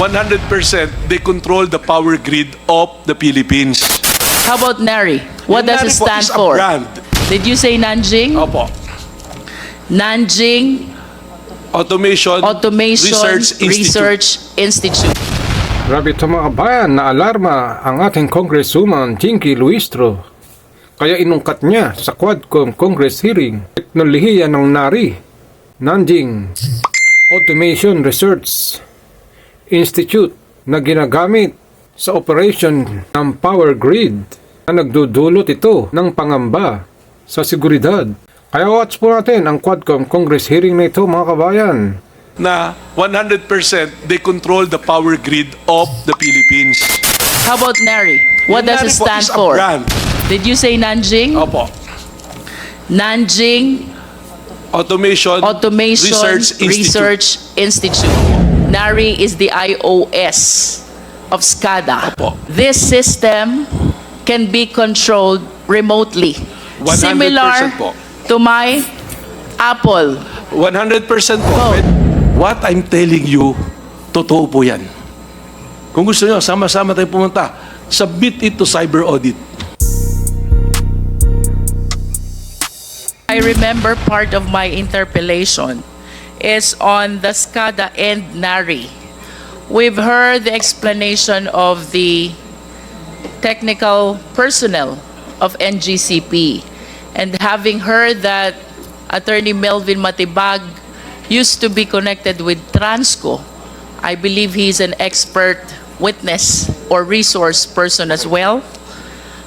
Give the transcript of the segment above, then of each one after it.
100% they control the power grid of the Philippines. How about NARI? What Yung does NARI it po stand is a for? brand. Did you say Nanjing? Opo. Nanjing Automation Automation Research Institute. Grabe ito mga kabayan, na alarma ang ating Congresswoman Jinky Luistro. Kaya inungkat niya sa Quadcom Congress hearing, teknolohiya ng NARI, Nanjing Automation Research Institute na ginagamit sa operasyon ng power grid na nagdudulot ito ng pangamba sa seguridad. Kaya watch po natin ang Quadcom Congress hearing na ito mga kabayan. na 100% they control the power grid of the Philippines. How about NARI? What Yung does it NARI po stand is a for? brand. Did you say Nanjing? Opo. Nanjing Automation Research Institute. NARI is the iOS of SCADA. Opo. This system can be controlled remotely. 100% Similar po. to my Apple. 100% po. Oh. What I'm telling you, totoo po yan. Kung gusto nyo, sama-sama tayo pumunta. Submit it to cyber audit. I remember part of my interpellation is on the SCADA and NARI. We've heard the explanation of the technical personnel of NGCP, and having heard that Attorney Melvin Matibag used to be connected with Transco, I believe he's an expert witness or resource person as well.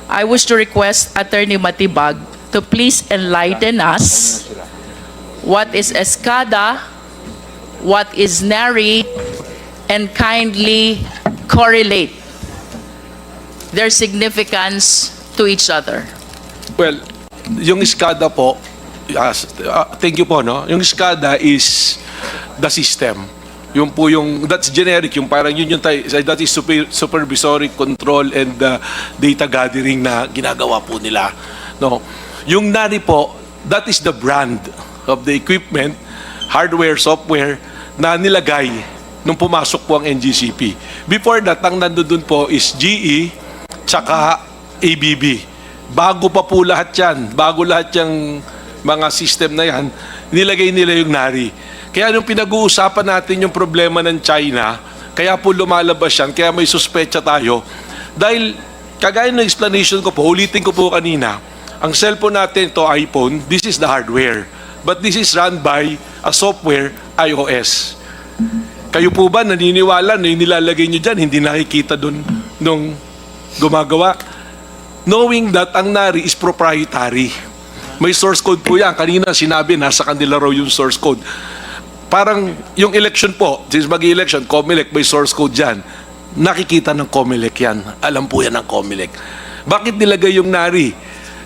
I wish to request Attorney Matibag to please enlighten us what is SCADA, what is NARI, and kindly correlate their significance to each other. Well, yung SCADA po, thank you po, no? Yung SCADA is the system. Yung po yung, that's generic, yung parang yun yung that is supervisory control and data gathering na ginagawa po nila. No? Yung NARI po, that is the brand of the equipment, hardware, software, na nilagay nung pumasok po ang NGCP. Before that, ang nandun po is GE, tsaka ABB. Bago pa po lahat yan, bago lahat yung mga system na yan, nilagay nila yung NARI. Kaya nung pinag-uusapan natin yung problema ng China, kaya po lumalabas yan, kaya may suspecha tayo. Dahil, kagaya ng explanation ko po, ulitin ko po kanina, ang cellphone natin, to iPhone, this is the hardware. But this is run by a software, iOS. Kayo po ba naniniwala na yung nilalagay nyo dyan, hindi nakikita dun nung gumagawa? Knowing that ang NARI is proprietary. May source code po yan. Kanina sinabi, nasa kanila raw yung source code. Parang yung election po, since mag-election, COMELEC, may source code dyan. Nakikita ng COMELEC yan. Alam po yan ng COMELEC. Bakit nilagay yung NARI?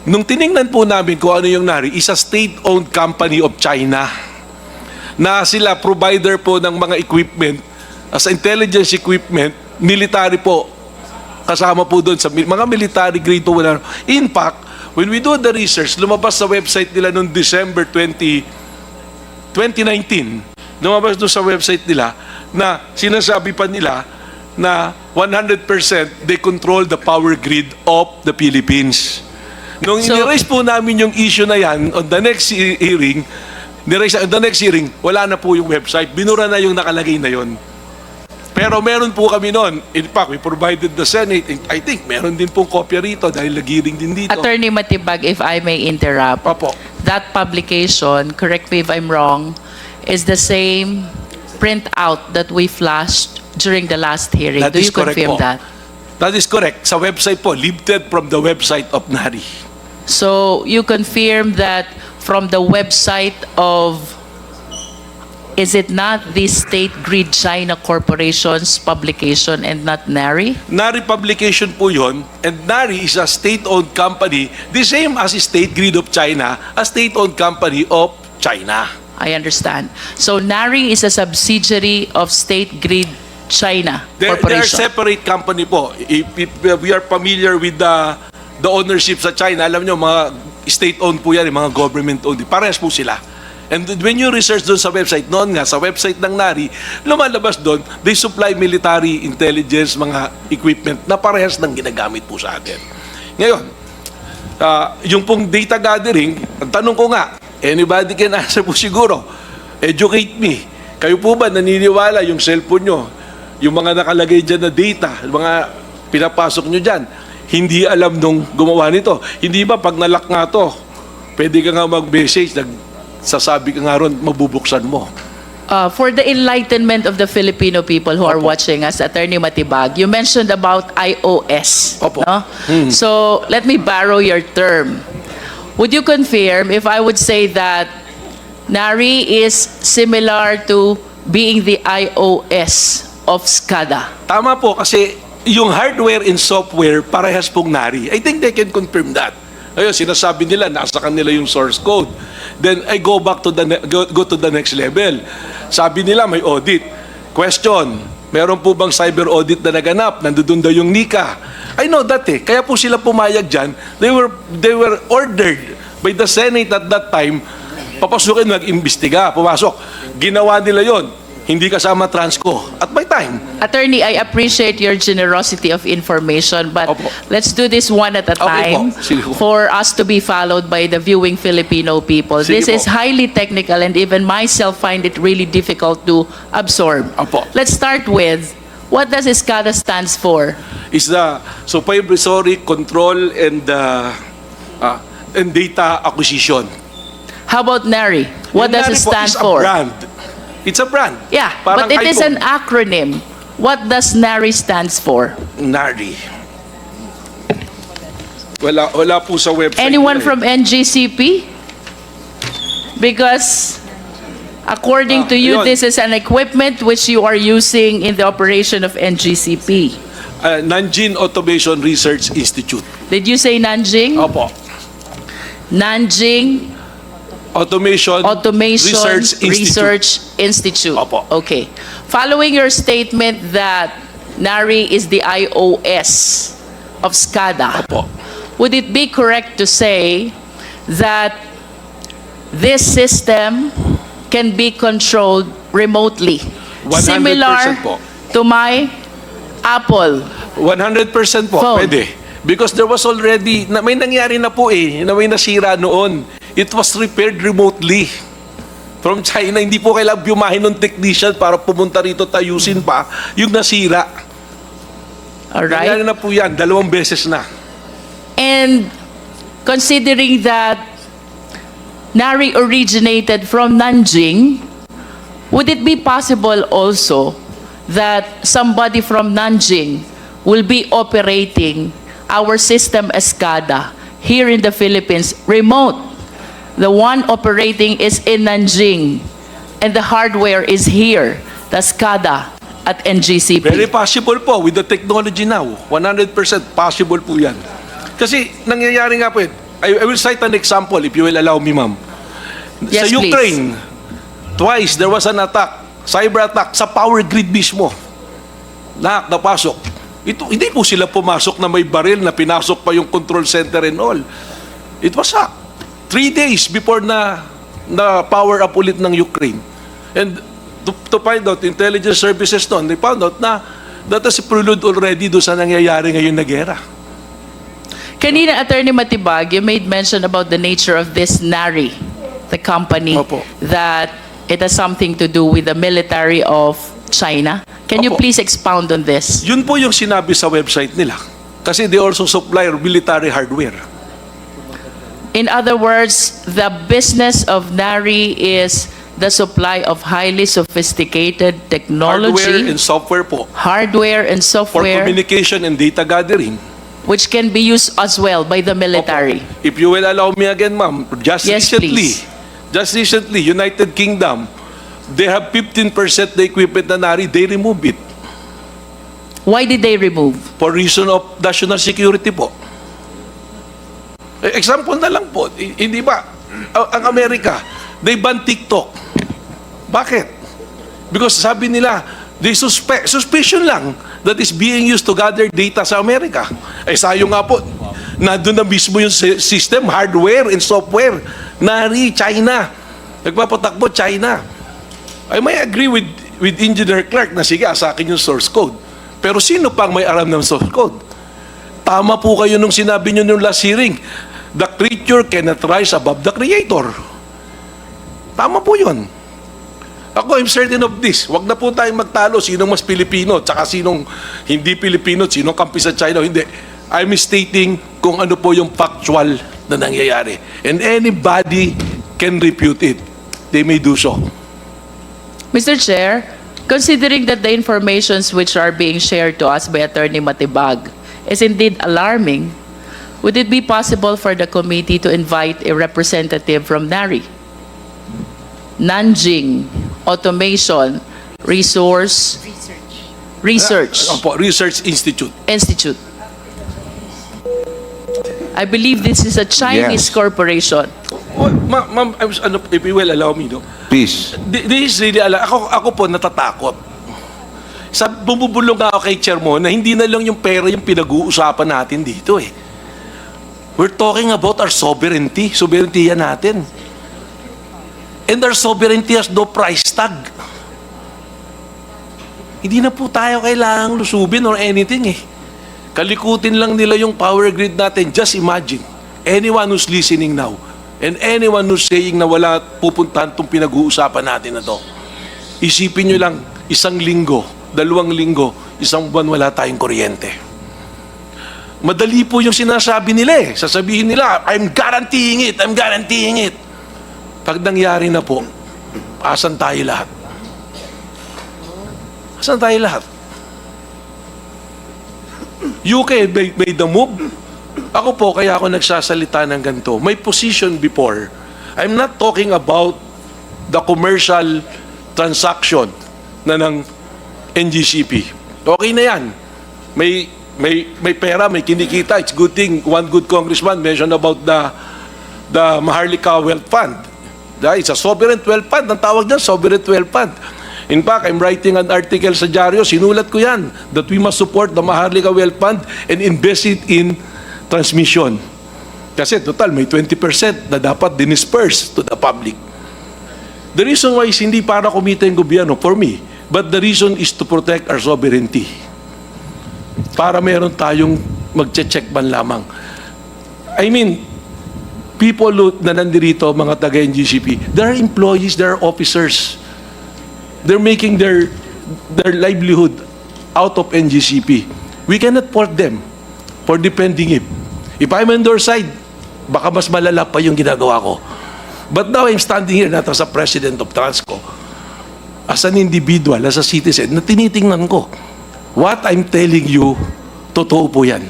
Nung tiningnan po namin kung ano yung NARI, is a state-owned company of China na sila provider po ng mga equipment as intelligence equipment, military po. Kasama po doon sa mga military grade po. In fact, when we do the research, lumabas sa website nila noong December 2019, lumabas doon sa website nila na sinasabi pa nila na 100% they control the power grid of the Philippines. Nung i-raise po namin yung issue na yan, on the next hearing, wala na po yung website. Binura na yung nakalagay na yon. Pero meron po kami noon. In fact, we provided the Senate. I think meron din pong kopya rito dahil nagiring din dito. Attorney Matibag, if I may interrupt, Opo. that publication, correct me if I'm wrong, is the same printout that we flashed during the last hearing. That Do is you correct confirm po. that? That is correct. Sa website po, lifted from the website of NARI. So you confirm that from the website of, is it not the State Grid China Corporation's publication and not NARI? NARI publication po yun, and NARI is a state-owned company, the same as State Grid of China, a state-owned company of China. I understand. So NARI is a subsidiary of State Grid China They're Corporation. separate company po. If we are familiar with the ownership sa China, alam nyo, mga state-owned po yan, mga government-owned. Parehas po sila. And when you research doon sa website, noon nga, sa website ng NARI, lumalabas doon, they supply military intelligence, mga equipment na parehas ng ginagamit po sa atin. Ngayon, yung pong data gathering, ang tanong ko nga, anybody can answer po siguro, educate me. Kayo po ba naniniwala yung cellphone nyo, yung mga nakalagay dyan na data, yung mga pinapasok nyo dyan, hindi alam nung gumawa nito? Hindi ba pag nalock nga to, pwede ka nga mag-message, sasabi ka nga ron, mabubuksan mo. For the enlightenment of the Filipino people who are watching us, Attorney Matibag, you mentioned about iOS. Opo. No? So let me borrow your term. Would you confirm if I would say that NARI is similar to being the iOS of SCADA? Tama po, kasi yung hardware and software, parehas pong NARI. I think they can confirm that. Ayun, sinasabi nila, nasa kanila yung source code. Then I go back to go to the next level. Sabi nila may audit. Question, meron po bang cyber audit na naganap? Nandun daw yung NICA. I know that eh. Kaya po sila pumayag dyan. They were ordered by the Senate at that time, papasukin, mag-imbestiga, pumasok. Ginawa nila yon. Hindi kasama Transco at my time. Attorney, I appreciate your generosity of information, but Opo. let's do this one at a Okay time po. Sige po. for us to be followed by the viewing Filipino people. Sige This po. is highly technical and even myself find it really difficult to absorb. Opo. Let's start with, what does SCADA stands for? Is the supervisory control and data acquisition. How about NARI? What Yung does it NARI po stand is a for? brand. It's a brand. Yeah, Parang but it is an iPhone. acronym. What does NARI stands for? NARI. Wala po sa website. Anyone nila eh. from NGCP? Because according to you, Yun. this is an equipment which you are using in the operation of NGCP. Nanjing Automation Research Institute. Did you say Nanjing? Opo. Nanjing Automation Research Institute. Opo. Okay. Following your statement that NARI is the iOS of SCADA, Opo. would it be correct to say that this system can be controlled remotely? 100% Similar po. to my Apple. 100% po, Phone. pwede. Because there was already, may nangyari na po eh, na may nasira noon. It was repaired remotely. From China, hindi po kailangan bumahin ng technician para pumunta rito tayusin pa yung nasira. Nangyari Alright? na po yan, 2 beses na. And considering that NARI originated from Nanjing, would it be possible also that somebody from Nanjing will be operating our system SCADA here in the Philippines, remote? The one operating is in Nanjing, and the hardware is here, the SCADA at NGCP. Very possible po with the technology now. 100% possible po yan. Kasi nangyayari nga po yun. I will cite an example if you will allow me, ma'am. Yes, sa Ukraine, twice there was an attack, cyber attack sa power grid mismo. Napasok. Ito, hindi po sila pumasok na may baril na pinasok pa yung control center and all. It was hacked 3 days before na power up ulit ng Ukraine. And to find out, intelligence services noon, they found out na that is prelude already doon sa nangyayari ngayon na gera. Kanina, Attorney Matibag, you made mention about the nature of this NARI, the company, Opo. that it has something to do with the military of China. Can you Opo. please expound on this? Yun po yung sinabi sa website nila. Kasi they also supply military hardware. In other words, the business of NARI is the supply of highly sophisticated Hardware technology, and software po. hardware and For software, communication and data gathering. which can be used as well by the military. If you will allow me again, ma'am, Yes, please. just recently, United Kingdom, they have 15% the equipment na NARI, they remove it Why did they remove? for reason of national security po. Example na lang po, hindi ba, ang Amerika, they ban TikTok. Bakit? Because sabi nila, they suspicion lang that is being used to gather data sa Amerika. Sayo nga po, nandun na mismo yung system, hardware and software, NARI, China. Nagpapatakbo China. I may agree with Engineer Clark na sige, sa akin yung source code. Pero sino pang may alam ng source code? Tama po kayo nung sinabi nyo nung last hearing. The creature cannot rise above the creator. Tama po yun. Ako, I'm certain of this. Huwag na po tayong magtalo sinong mas Pilipino, tsaka sinong hindi Pilipino, sinong kampi sa China. Hindi. I'm stating kung ano po yung factual na nangyayari. And anybody can refute it. They may do so. Mr. Chair, considering that the informations which are being shared to us by Attorney Matibag is indeed alarming, would it be possible for the committee to invite a representative from NARI, Nanjing Automation Research Institute. I believe this is a Chinese Yes. corporation. Oh, ma'am, if you will allow me, no? Please. This is really, ako po natatakot. Bumubulong nga ako kay Chair mo na hindi na lang yung pera yung pinag-uusapan natin dito eh. We're talking about our sovereignty. Sovereignty yan natin. And our sovereignty has no price tag. Hindi na po tayo kailangang lusubin or anything eh. Kalikutin lang nila yung power grid natin. Just imagine, anyone who's listening now, and anyone who's saying na wala pupuntahan itong pinag-uusapan natin na to, isipin nyo lang, 1 linggo, 2 linggo, 1 buwan wala tayong kuryente. Madali po yung sinasabi nila eh. Sasabihin nila, I'm guaranteeing it, I'm guaranteeing it. Pag nangyari na po, asan tayo lahat? Asan tayo lahat? UK made the move. Ako po, kaya ako nagsasalita ng ganito. My position before, I'm not talking about the commercial transaction na ng NGCP. Okay na yan. May pera, may kinikita. It's good thing. One good congressman mentioned about the Maharlika Wealth Fund. It's a sovereign wealth fund. Ang tawag niyan, sovereign wealth fund. In fact, I'm writing an article sa dyaryo, sinulat ko yan, that we must support the Maharlika Wealth Fund and invest it in transmission. Kasi total, may 20% na dapat dinisperse to the public. The reason why is hindi para kumita yung gobyerno, for me, but the reason is to protect our sovereignty. Para meron tayong magche-check man lamang. I mean, people na nandirito, mga taga-NGCP, they are employees, they are officers. They're making their livelihood out of NGCP. We cannot fault them for defending it. If I'm on their side, baka mas malala pa yung ginagawa ko. But now I'm standing here not as a president of Transco, as an individual, as a citizen, na tinitingnan ko. What I'm telling you, totoo po yan.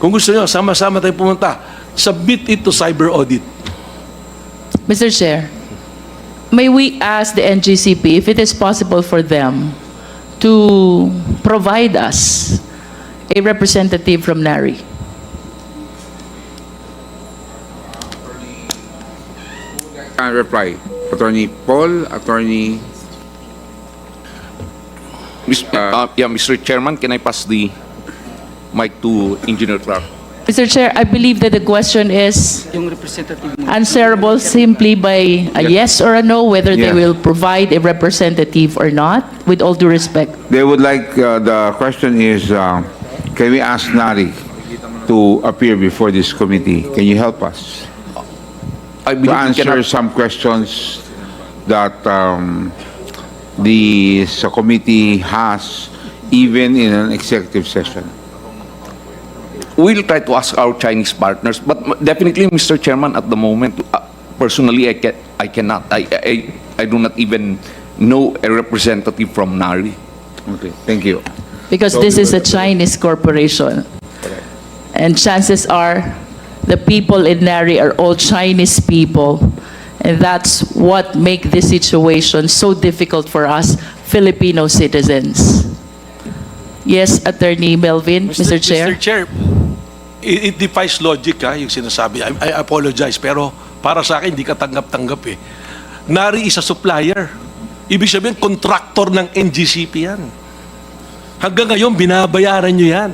Kung gusto nyo, sama-sama tayo pumunta, submit it to cyber audit. Mr. Chair, may we ask the NGCP if it is possible for them to provide us a representative from NARI? Can reply. Attorney Paul, Attorney... Mr. Chairman, can I pass the mic to Engineer Clark? Mr. Chair, I believe that the question is Yung representative mo. answerable simply by a yes or a no, whether they Yeah. will provide a representative or not, with all due respect. They would like, the question is, can we ask NARI to appear before this committee? Can you help us I to believe we answer cannot, some questions that the committee has, even in an executive session? we'll try to ask our Chinese partners, but definitely, Mr. Chairman, at the moment, personally, I cannot. I do not even know a representative from NARI. Okay, thank you. Because this is a Chinese corporation. And chances are, the people in NARI are all Chinese people. And that's what make this situation so difficult for us Filipino citizens. Yes, Attorney Melvin, Mr. Chair. Mr. Chair, it defies logic yung sinasabi. I apologize, pero para sa akin, hindi ka tanggap-tanggap eh. NARI is a supplier. Ibig sabihin, contractor ng NGCP yan. Hanggang ngayon, binabayaran nyo yan.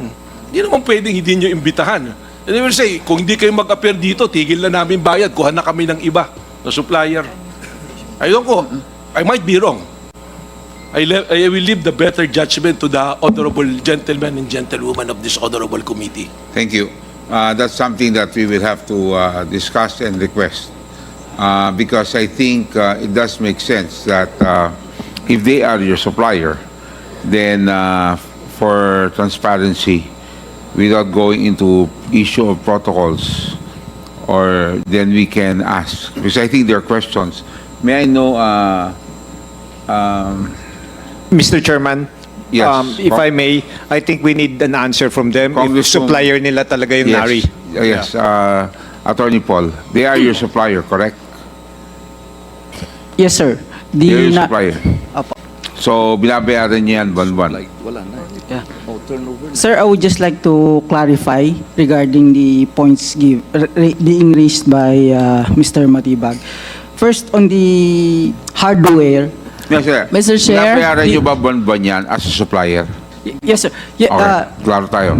Hindi naman pwedeng hindi nyo imbitahan. And they will say, kung hindi kayo mag-appear dito, tigil na namin bayad, kuha na kami ng iba na supplier. Ayoko. I might be wrong. I will leave the better judgment to the honorable gentlemen and gentlewomen of this honorable committee. Thank you. That's something that we will have to discuss and request. Because I think it does make sense that if they are your supplier, then for transparency, without going into issue of protocols, or then we can ask. Because I think there are questions. May I know, Mr. Chairman, Yes. if I may, I think we need an answer from them. If Congresswoman- supplier nila talaga yung NARI. Yes, Attorney Paul, they are your supplier, correct? Yes, sir. They are your Na- supplier. Apo. So, binabayaran niya yan buwan-buwan. Yeah. Sir, I would just like to clarify regarding the points being raised by Mr. Matibag. First, on the hardware. Yes, sir. Mr. Chair, Binabayaran niyo ba buwan-buwan yan as a supplier? Yes, sir. Yeah, Okay, klaro tayo.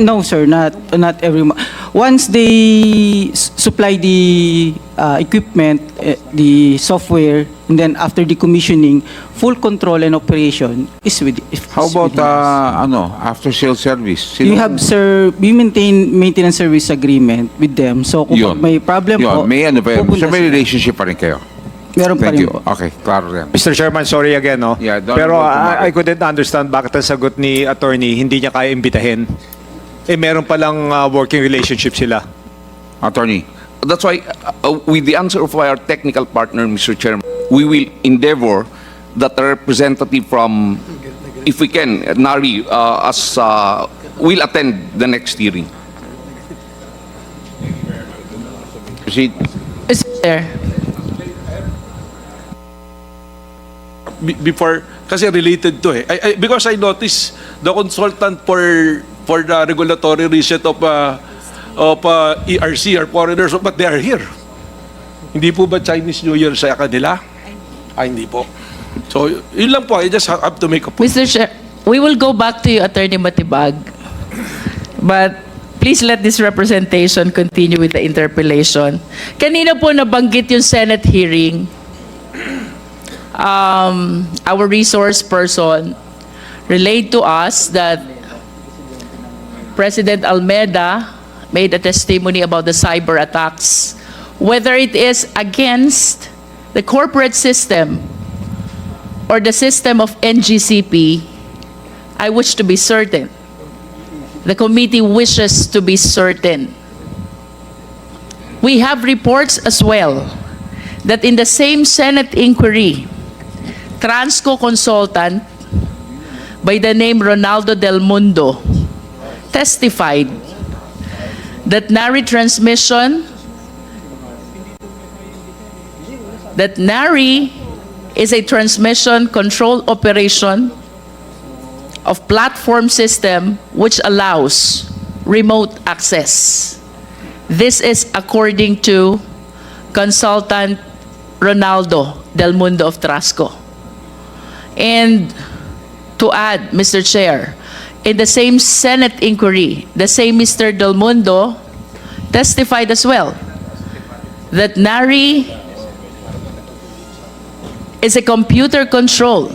no, sir. Not every month. Once they supply the equipment, the software, and then after the commissioning, full control and operation is with. How about after sales service? You have, sir, we maintain maintenance service agreement with them. So kung Yun. may problem Yun, po, may ano pa yun. pupunta So may sila. relationship pa rin kayo. Meron pa Thank rin you. po. Okay, klaro rin. Mr. Chairman, sorry again, no? Yeah, don't Pero go to I couldn't understand bakit ang sagot ni attorney hindi niya kaya imbitahin. Meron palang working relationship sila. Attorney. That's why, with the answer of our technical partner, Mr. Chairman, we will endeavor that a representative from, if we can, NARI, will attend the next hearing. Proceed. Mr. Chair, Before, kasi related to because I noticed the consultant for the regulatory reset of ERC are foreigners, but they are here. Hindi po ba Chinese New Year sa kanila? Hindi po. So, yun lang po. I just have to make a point. Mr. Chair, we will go back to you, Attorney Matibag. But please let this representation continue with the interpellation. Kanina po nabanggit yung Senate hearing. Our resource person relayed to us that President Almeida made a testimony about the cyber attacks, whether it is against the corporate system or the system of NGCP. I wish to be certain. The committee wishes to be certain. We have reports as well that in the same Senate inquiry, Transco consultant by the name Ronaldo Del Mundo testified that NARI is a transmission control operation of platform system which allows remote access. This is according to consultant Ronaldo Del Mundo of Transco. And to add, Mr. Chair, in the same Senate inquiry, the same Mr. Del Mundo testified as well that NARI is a computer control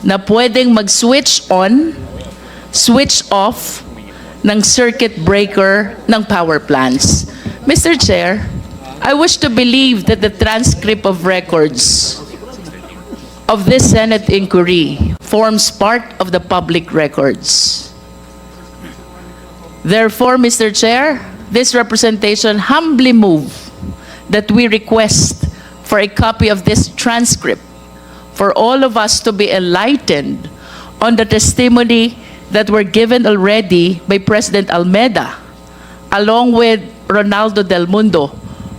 na pwedeng mag-switch on, switch off ng circuit breaker ng power plants. Mr. Chair, I wish to believe that the transcript of records of this Senate inquiry forms part of the public records. Therefore, Mr. Chair, this representation humbly move that we request for a copy of this transcript for all of us to be enlightened on the testimony that were given already by President Almeida along with Ronaldo Del Mundo,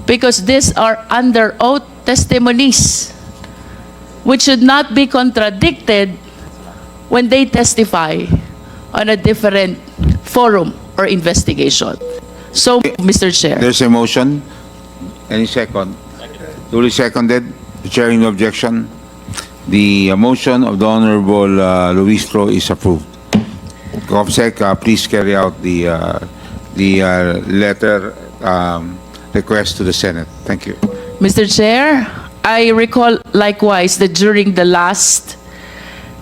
because these are under oath testimonies which should not be contradicted when they testify on a different forum or investigation. So, Mr. Chair. There's a motion. Any second? Duly seconded. The chair in objection. The motion of the Honorable Luistro is approved. COMSEC, please carry out the letter request to the Senate. Thank you. Mr. Chair, I recall likewise that during the last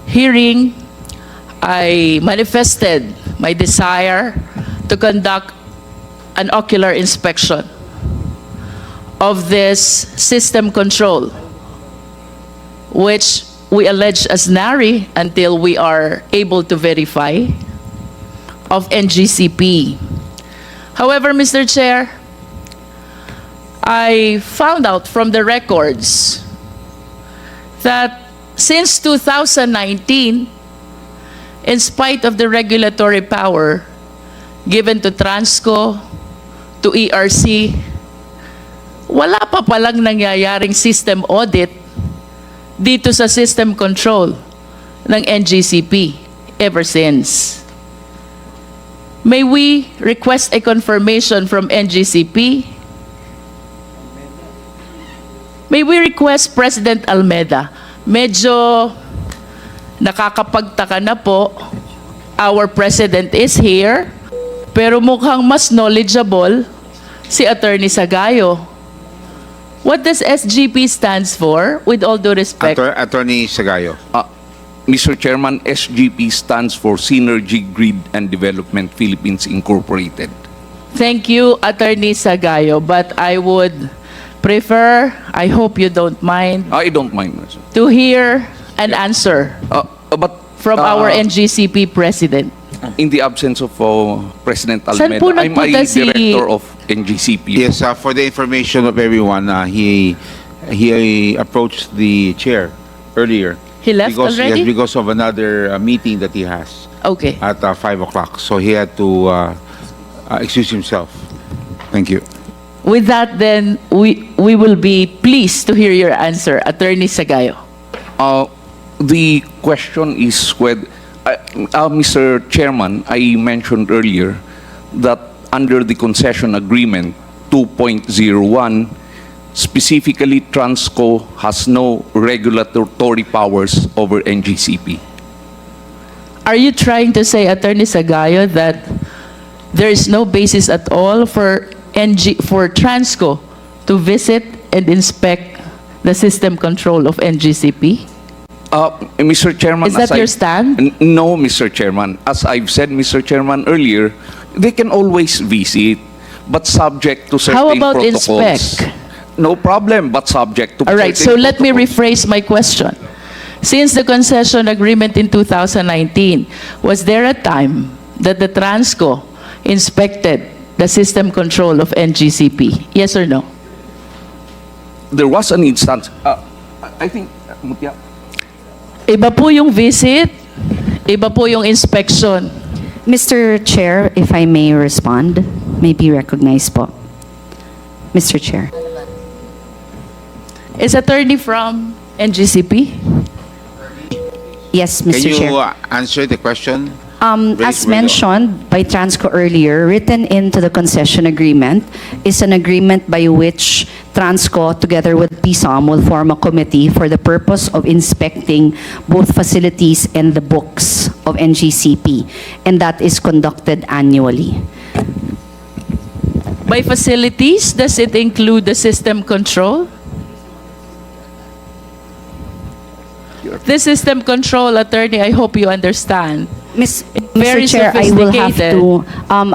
hearing, I manifested my desire to conduct an ocular inspection of this system control, which we allege as NARI until we are able to verify, of NGCP. However, Mr. Chair, I found out from the records that since 2019, in spite of the regulatory power given to Transco, to ERC, wala pa palang nangyayaring system audit dito sa system control ng NGCP ever since. May we request a confirmation from NGCP? May we request President Almeda? Medyo nakakapagtaka na po. Our President is here, pero mukhang mas knowledgeable si Attorney Sagayo. What does SGP stands for, with all due respect? Attorney Sagayo. Mr. Chairman, SGP stands for Synergy Grid and Development Philippines Incorporated. Thank you, Attorney Sagayo, but I would prefer, I hope you don't mind, I don't mind, sir. to hear an answer But from our NGCP President. in the absence of President Saan Almeda, po I'm a nagpunta si- director of NGCP. Yes, for the information of everyone, he approached the chair earlier. He left because, already? Yes, because of another meeting that he has Okay. at 5 o'clock. So he had to excuse himself. Thank you. With that, then, we will be pleased to hear your answer, Attorney Sagayo. The question is whether, Mr. Chairman, I mentioned earlier that under the concession agreement 2.01, specifically Transco has no regulatory powers over NGCP. Are you trying to say, Attorney Sagayo, that there is no basis at all for Transco to visit and inspect the system control of NGCP? Mr. Chairman, Is that your stand? No, Mr. Chairman. As I've said, Mr. Chairman, earlier, they can always visit, but subject to certain How about protocols. inspect? No problem, but subject to All right, so certain let me protocols. rephrase my question. Since the concession agreement in 2019, was there a time that the Transco inspected the system control of NGCP? Yes or no? There was an instance, I think, Mutia, Iba po yung visit, iba po yung inspection. Mr. Chair, if I may respond, may be recognized po. Mr. Chair. Is attorney from NGCP? Yes, Can Mr. you Chair. answer the question? As mentioned by Transco earlier, written into the concession agreement is an agreement by which Transco, together with PSOM, will form a committee for the purpose of inspecting both facilities and the books of NGCP, and that is conducted annually. By facilities, does it include the system control? The system control, attorney, I hope you understand. Very Mr. Chair, I will have sophisticated. to,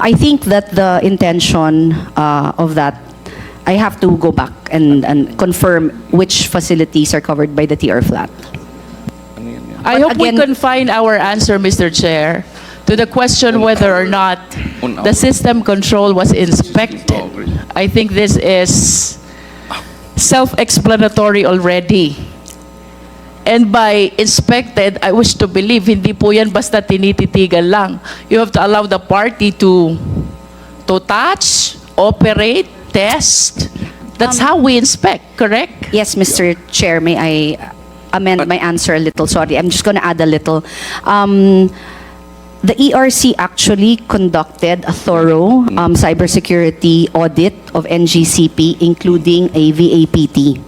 I think that the intention of that, I have to go back and confirm which facilities are covered by the TR flat. I But hope we again- confine our answer, Mr. Chair, to the question whether or not the system control was inspected. I think this is self-explanatory already. And by inspected, I wish to believe, hindi po yan basta tinititigan lang. You have to allow the party to touch, operate, test. That's how we inspect, correct? Yes, Mr. Chair, may I amend my answer a little? Sorry, I'm just going to add a little. The ERC actually conducted a thorough cybersecurity audit of NGCP, including a VAPT.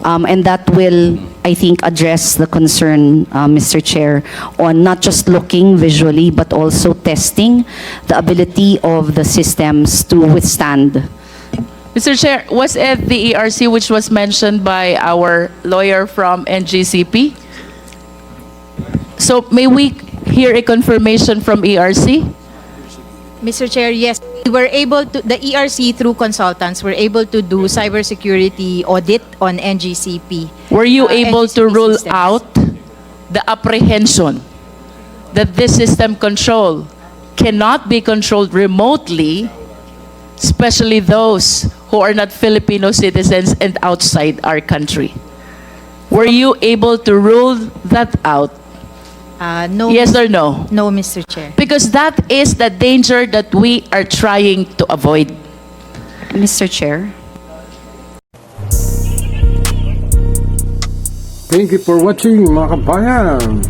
And that will, I think, address the concern, Mr. Chair, on not just looking visually, but also testing the ability of the systems to withstand Mr. Chair, was it the ERC which was mentioned by our lawyer from NGCP? So may we hear a confirmation from ERC? Mr. Chair, yes, we were able to, the ERC through consultants were able to do cybersecurity audit on NGCP. Were you able to NGCP rule systems. out the apprehension that this system control cannot be controlled remotely, especially those who are not Filipino citizens and outside our country? Were you able to rule that out? No. Yes or no? No, Mr. Chair. Because that is the danger that we are trying to avoid. Mr. Chair. Thank you for watching mga kabayan.